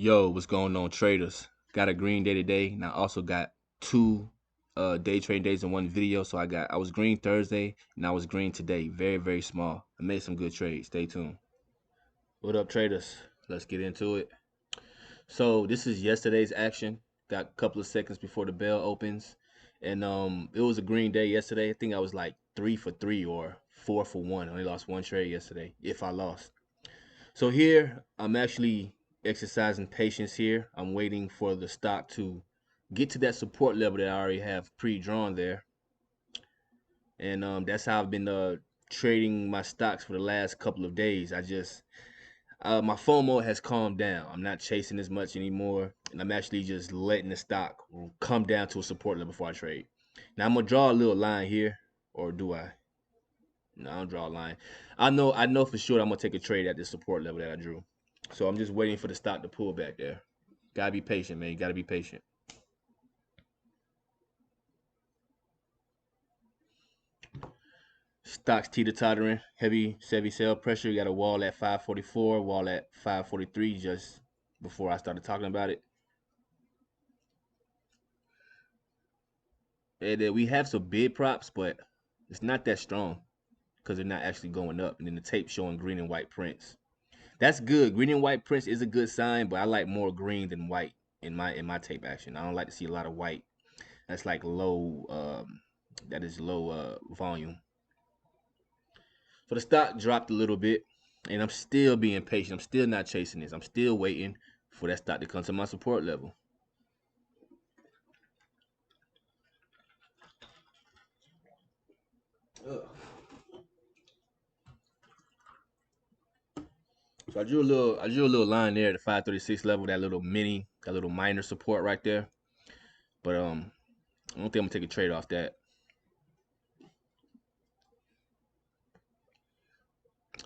Yo, what's going on, traders? Got a green day today, and I also got two day trading days in one video. So I was green Thursday and I was green today. Very, very small. I made some good trades. Stay tuned. What up, traders? Let's get into it. So this is yesterday's action. Got a couple of seconds before the bell opens. And it was a green day yesterday. I think I was like 3 for 3 or 4 for 1. I only lost one trade yesterday, if I lost. So here, I'm actually exercising patience here. I'm waiting for the stock to get to that support level that I already have pre-drawn there. And that's how I've been trading my stocks for the last couple of days. My FOMO has calmed down. I'm not chasing as much anymore. And I'm actually just letting the stock come down to a support level before I trade. Now I'm gonna draw a little line here, or do I? No, I don't draw a line. I know for sure I'm gonna take a trade at this support level that I drew. So I'm just waiting for the stock to pull back there. Gotta be patient, man. You gotta be patient. Stocks teeter-tottering, heavy sell pressure. You got a wall at 544, wall at 543 just before I started talking about it. And we have some bid props, but it's not that strong because they're not actually going up. And then the tape showing green and white prints. That's good. Green and white prints is a good sign, but I like more green than white in my tape action. I don't like to see a lot of white. That's like low. That is low volume. So the stock dropped a little bit, and I'm still being patient. I'm still not chasing this. I'm still waiting for that stock to come to my support level. Ugh. So I drew a little line there at the 536 level, that little minor support right there. But I don't think I'm gonna take a trade off that.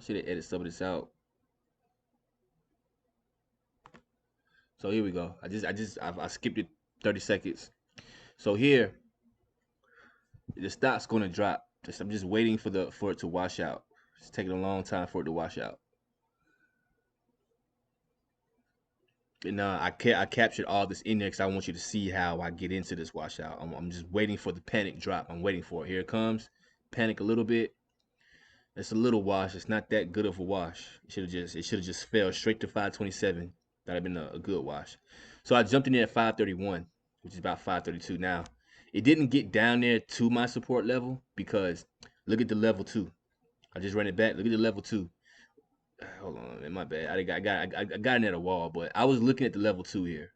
Should have edited some of this out. So here we go. I skipped it 30 seconds. So here, the stock's gonna drop. I'm just waiting for it to wash out. It's taking a long time for it to wash out. And I captured all this in there because I want you to see how I get into this washout. I'm just waiting for the panic drop. I'm waiting for it. Here it comes. Panic a little bit. It's a little wash. It's not that good of a wash. It should have just fell straight to 527. That'd have been a good wash. So I jumped in there at 531, which is about 532 now. It didn't get down there to my support level because look at the level two. I just ran it back. Look at the level two. Hold on, man, my bad. I got in at a wall, but I was looking at the level two here.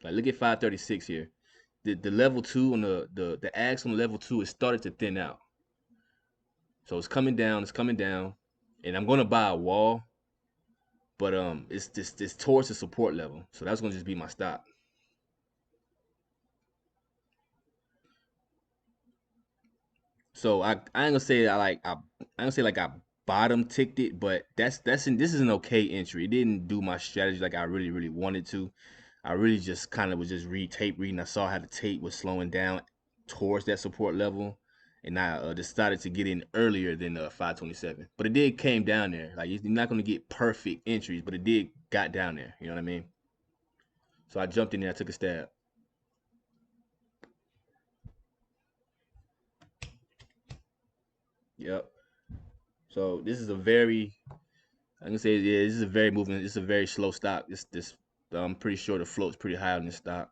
Like look at 536 here. The level two on the axe on level two, it started to thin out. So it's coming down, and I'm gonna buy a wall, but it's towards the support level. So that's gonna just be my stop. So I ain't gonna say I ain't gonna say like I bottom ticked it, but this is an okay entry. It didn't do my strategy like I really wanted to. I really just kind of was just tape reading. I saw how the tape was slowing down towards that support level, and I decided to get in earlier than 527. But it did came down there. Like you're not gonna get perfect entries, but it did got down there. You know what I mean? So I jumped in there. I took a stab. Yep. So this is a very I'm gonna say yeah, this is a very moving. This is a very slow stock. This I'm pretty sure the float's pretty high on this stock.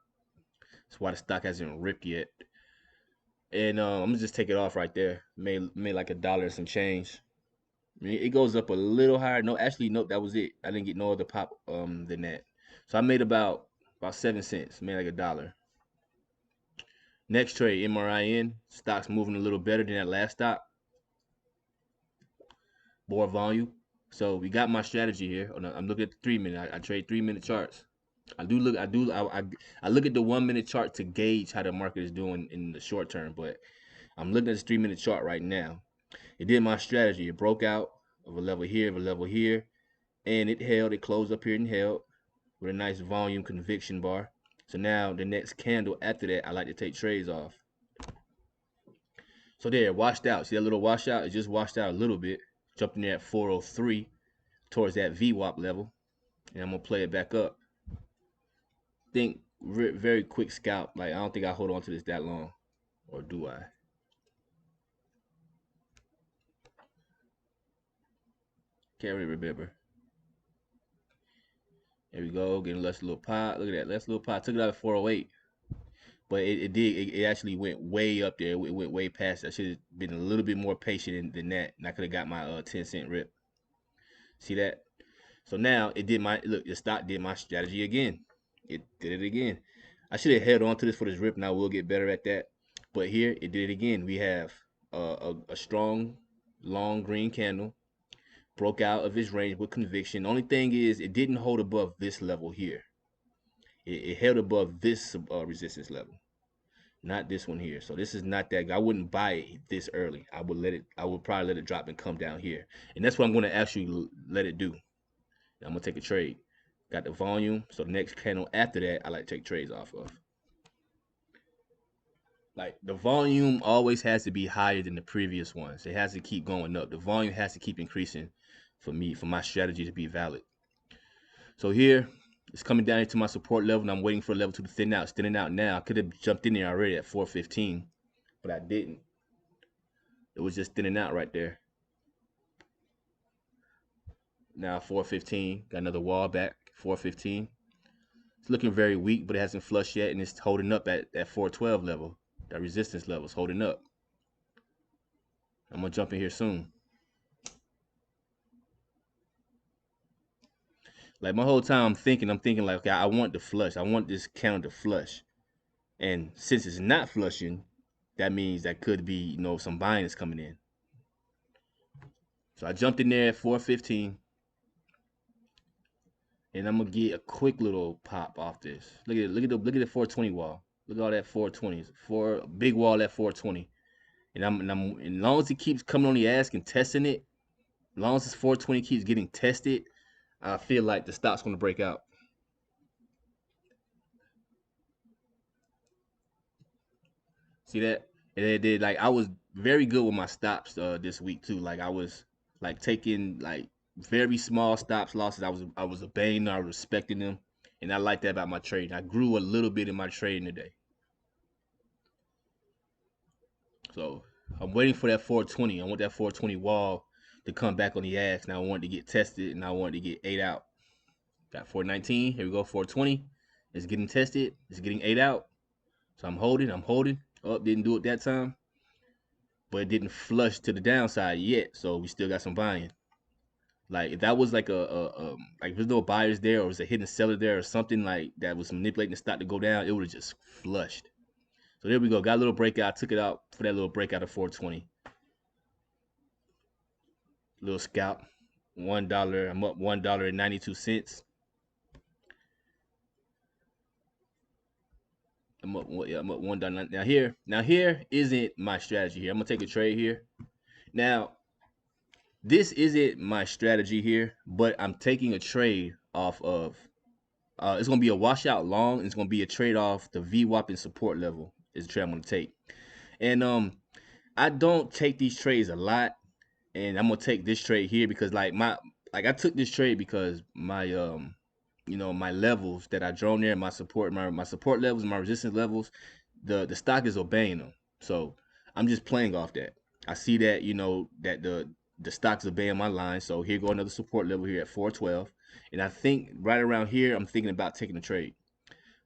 That's why the stock hasn't ripped yet. And I'm gonna just take it off right there. Made like $1 and some change. I mean, it goes up a little higher. No, actually, no, that was it. I didn't get no other pop than that. So I made about 7 cents. Made like $1. Next trade, MRIN. Stock's moving a little better than that last stock. More volume. So we got my strategy here. I'm looking at the 3 minute. I trade 3 minute charts. I look at the 1 minute chart to gauge how the market is doing in the short term, but I'm looking at this 3 minute chart right now. It did my strategy. It broke out of a level here, of a level here, and it held. It closed up here and held with a nice volume conviction bar. So now the next candle after that, I like to take trades off. So there, washed out. See that little washout? It just washed out a little bit. Jumped in there at 403 towards that VWAP level, and I'm gonna play it back up. think very quick scalp. Like I don't think I hold on to this that long, or do I? Can't really remember. There we go, getting less little pot. Look at that, less little pot. Took it out at 408, but it actually went way up there. It went way past. I should have been a little bit more patient than that, and I could have got my 10 cent rip. See that? So now it did my look. The stock did my strategy again. It did it again. I should have held on to this for this rip, and I will get better at that. But here it did it again. We have a strong long green candle, broke out of its range with conviction. Only thing is, it didn't hold above this level here. It held above this resistance level, not this one here. So this is not that. I wouldn't buy it this early. I would let it. I would probably let it drop and come down here, and that's what I'm going to actually let it do. I'm gonna take a trade. Got the volume, so the next candle after that, I like to take trades off of. Like the volume always has to be higher than the previous ones. It has to keep going up. The volume has to keep increasing for me, for my strategy to be valid. So here, it's coming down into my support level, and I'm waiting for the level to thin out. It's thinning out now. I could have jumped in there already at 415, but I didn't. It was just thinning out right there. Now 415, got another wall back, 415. It's looking very weak, but it hasn't flushed yet, and it's holding up at that 412 level. That resistance level is holding up. I'm gonna jump in here soon. Like my whole time, I'm thinking like, okay, I want the flush. I want this candle to flush. And since it's not flushing, that means that could be, some buying is coming in. So I jumped in there at 415, and I'm gonna get a quick little pop off this. Look at the 420 wall. Look at all that 420s. Four big wall at 420. And as long as it keeps coming on the ask and testing it, as long as this 420 keeps getting tested, I feel like the stock's gonna break out. See that? And it did. Like I was very good with my stops this week too. Like I was like taking like very small stops losses. I was obeying them, I was respecting them, and I like that about my trading. I grew a little bit in my trading today. So I'm waiting for that 420. I want that 420 wall to come back on the ass. Now I want it to get tested, and I want it to get 8 out. Got 419. Here we go. 420. It's getting tested. It's getting 8 out. So I'm holding. I'm holding. Oh, didn't do it that time, but it didn't flush to the downside yet. So we still got some buying. Like if that was like like if there's no buyers there or was a hidden seller there or something like that was manipulating the stock to go down, it would have just flushed. So there we go. Got a little breakout. Took it out for that little breakout of 420. Little scalp. $1. I'm up $1.92. I'm up $1. Now here isn't my strategy here. I'm gonna take a trade here. Now this isn't my strategy here, but I'm taking a trade off of. It's gonna be a washout long. And it's gonna be a trade off the VWAP and support level. Is the trade I'm gonna take, and I don't take these trades a lot, and I'm gonna take this trade here because I took this trade because my levels that I drawn there, my support levels, my resistance levels, the stock is obeying them. So I'm just playing off that. I see that that the stock's obeying my line. So here go another support level here at 412, and I think right around here I'm thinking about taking a trade,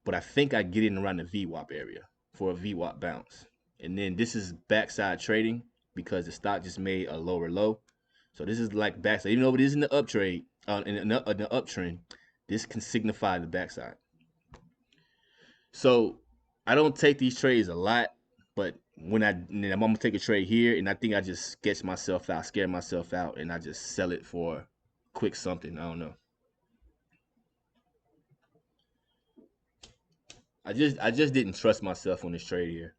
but I think I get in around the VWAP area for a VWAP bounce, and then this is backside trading because the stock just made a lower low. So this is like backside, even though it is in the in the uptrend, this can signify the backside. So I don't take these trades a lot, but I'm gonna take a trade here, and I think I just sketch myself out, scare myself out, and I just sell it for quick something. I don't know. I just didn't trust myself on this trade here.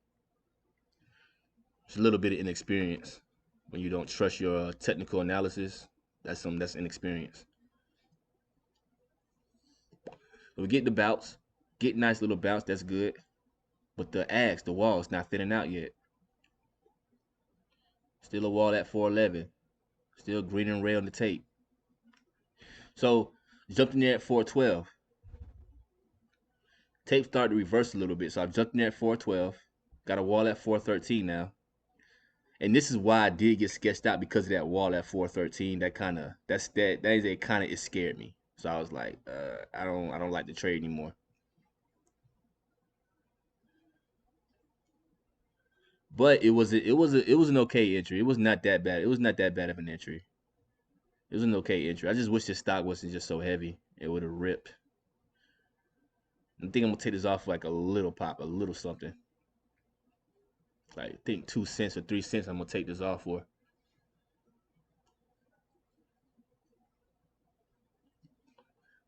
It's a little bit of inexperience when you don't trust your technical analysis. That's inexperience. So we get the bounce, get nice little bounce. That's good. But the wall is not thinning out yet. Still a wall at 411. Still green and red on the tape. So jumped in there at 412. Tape started to reverse a little bit, so I jumped in there at 412. Got a wall at 413 now. And this is why I did get sketched out, because of that wall at 413. That is a kind of, it scared me. So I was like, I don't like the trade anymore. But it was an okay entry. It was not that bad. It was not that bad of an entry. It was an okay entry. I just wish the stock wasn't just so heavy. It would have ripped. I think I'm gonna take this off like a little pop, a little something. Like, I think 2 cents or 3 cents. I'm gonna take this off for.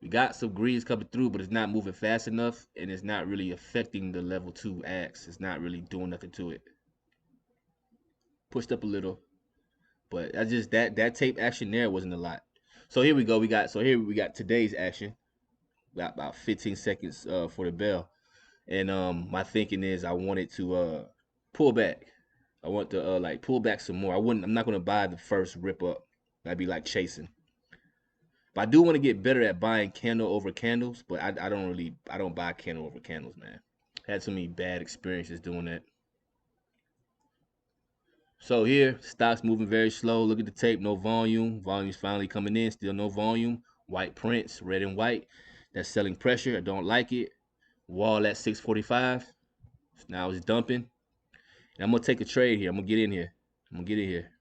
We got some greens coming through, but it's not moving fast enough, and it's not really affecting the level 2 axe. It's not really doing nothing to it. Pushed up a little, but I just that tape action there wasn't a lot. So here we go. We got today's action. Got about 15 seconds for the bell, and my thinking is I wanted to pull back. I want to like pull back some more. I'm not gonna buy the first rip up. That'd be like chasing. But I do want to get better at buying candle over candles. But I don't buy candle over candles, man. Had so many bad experiences doing that. So here, stock's moving very slow. Look at the tape, no volume. Volume's finally coming in, still no volume. White prints, red and white. That's selling pressure. I don't like it. Wall at 645. Now it's dumping. And I'm gonna take a trade here. I'm gonna get in here. I'm gonna get in here.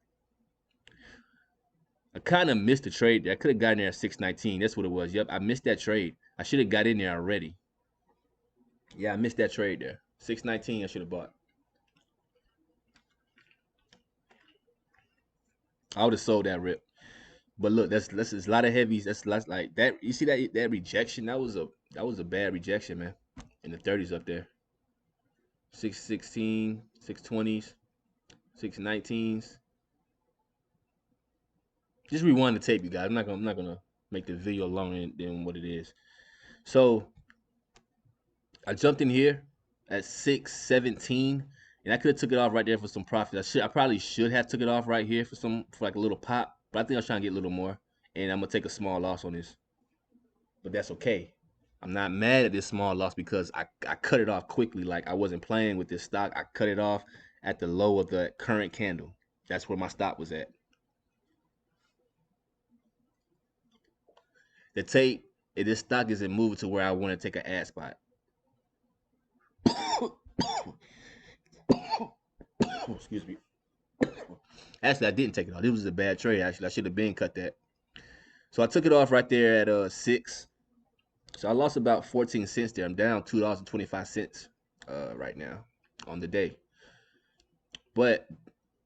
I kind of missed the trade there. I could have gotten there at 619. That's what it was. Yep, I missed that trade. I should have got in there already. Yeah, I missed that trade there. 619, I should have bought. I would have sold that rip. But look, that's a lot of heavies. That's like that. You see that rejection? That was a bad rejection, man. In the 30s up there. 616, 620s, 619s. Just rewind the tape, you guys. I'm not gonna make the video longer than what it is. So I jumped in here at 617, and I could have took it off right there for some profit. I probably should have took it off right here for like a little pop, but I think I was trying to get a little more, and I'm gonna take a small loss on this. But that's okay. I'm not mad at this small loss because I cut it off quickly. Like, I wasn't playing with this stock. I cut it off at the low of the current candle. That's where my stop was at. The tape, if this stock isn't moving to where I want to take an ad spot. Excuse me. Actually, I didn't take it off. This was a bad trade. Actually, I should have been cut that. So I took it off right there at 6. So I lost about 14 cents there. I'm down $2.25 right now on the day. But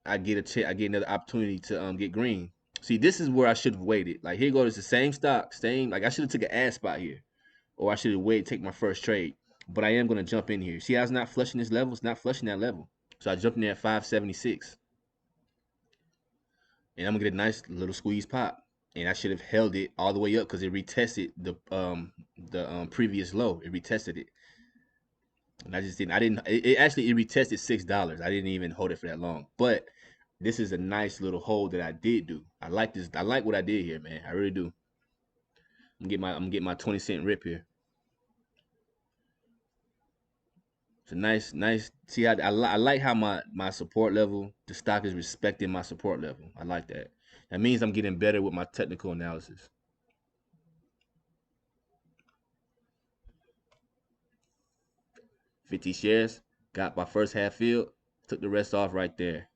I get another opportunity to get green. See, this is where I should have waited. Like, here goes the same stock, same. Like, I should have took an ad spot here, or I should have waited, take my first trade. But I am gonna jump in here. See how it's not flushing this level? It's not flushing that level. So I jumped in there at 576, and I'm gonna get a nice little squeeze pop. And I should have held it all the way up because it retested the previous low. It retested it, and I just didn't. I didn't. It actually it retested $6. I didn't even hold it for that long, but this is a nice little hold that I did do. I like this. I like what I did here, man. I really do. I'm gonna get my 20 cent rip here. It's a nice. See, I like how my support level, the stock is respecting my support level. I like that. That means I'm getting better with my technical analysis. 50 shares, got my first half filled, took the rest off right there.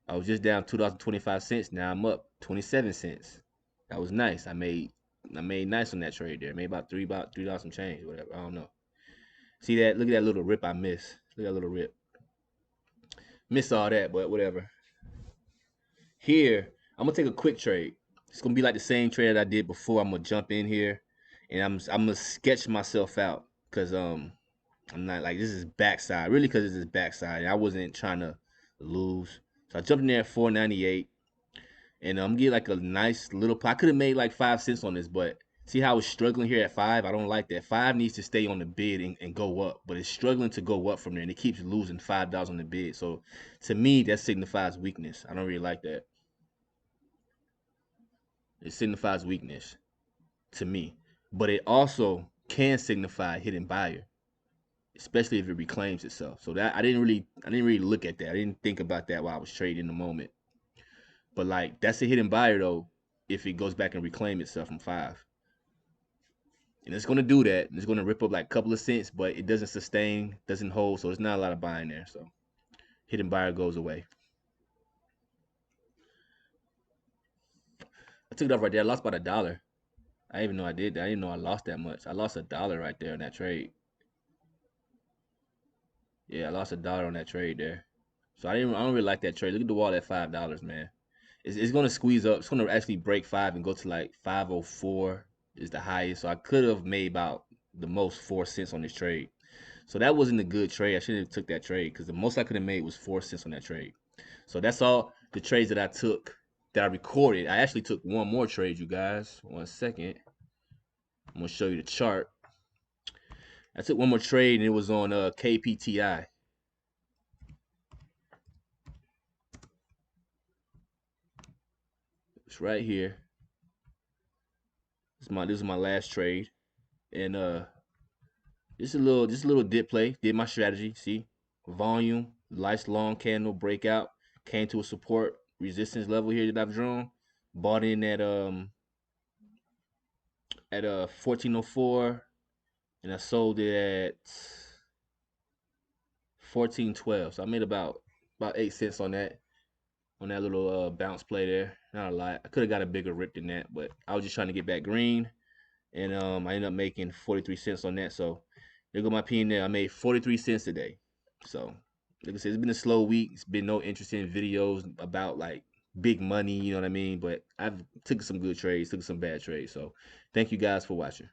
I was just down $2.25. Now I'm up 27 cents. That was nice. I made nice on that trade there. Made about $3 some change, whatever. I don't know. See that? Look at that little rip I missed. Look at that little rip. Missed all that, but whatever. Here, I'm gonna take a quick trade. It's gonna be like the same trade that I did before. I'm gonna jump in here, and I'm gonna sketch myself out because I'm not like, this is backside, really, because this is backside. I wasn't trying to lose, so I jumped in there at 498, and I'm getting like a nice little. I could have made like 5 cents on this, but see how it's struggling here at 5. I don't like that. 5 needs to stay on the bid and go up, but it's struggling to go up from there, and it keeps losing $5 on the bid. So to me, that signifies weakness. I don't really like that. It signifies weakness to me, but it also can signify hidden buyer, especially if it reclaims itself. So that I didn't really look at that. I didn't think about that while I was trading in the moment. But like that's a hidden buyer though, if it goes back and reclaim itself from 5. And it's gonna do that. It's gonna rip up like a couple of cents, but it doesn't sustain, doesn't hold, so there's not a lot of buying there. So hidden buyer goes away. I took it off right there. I lost about $1. I didn't even know I did that. I didn't know I lost that much. I lost $1 right there on that trade. Yeah, I lost $1 on that trade there. So I don't really like that trade. Look at the wall at $5, man. It's gonna squeeze up. It's gonna actually break 5 and go to like 504 is the highest. So I could have made about the most 4 cents on this trade. So that wasn't a good trade. I shouldn't have took that trade because the most I could have made was 4 cents on that trade. So that's all the trades that I took that I recorded. I actually took one more trade, you guys. 1 second. I'm gonna show you the chart. I took one more trade and it was on KPTI. It's right here. This is my last trade. And just a little dip play. Did my strategy. See? Volume, nice long candle breakout. Came to a support resistance level here that I've drawn. Bought in at 1404 and I sold it at 1412. So I made about 8 cents on that little bounce play there. Not a lot. I could have got a bigger rip than that, but I was just trying to get back green, and I ended up making 43 cents on that. So there go my P and L. I made 43 cents today. So like I said, it's been a slow week. It's been no interesting videos about like big money, you know what I mean? But I've took some good trades, took some bad trades. So thank you guys for watching.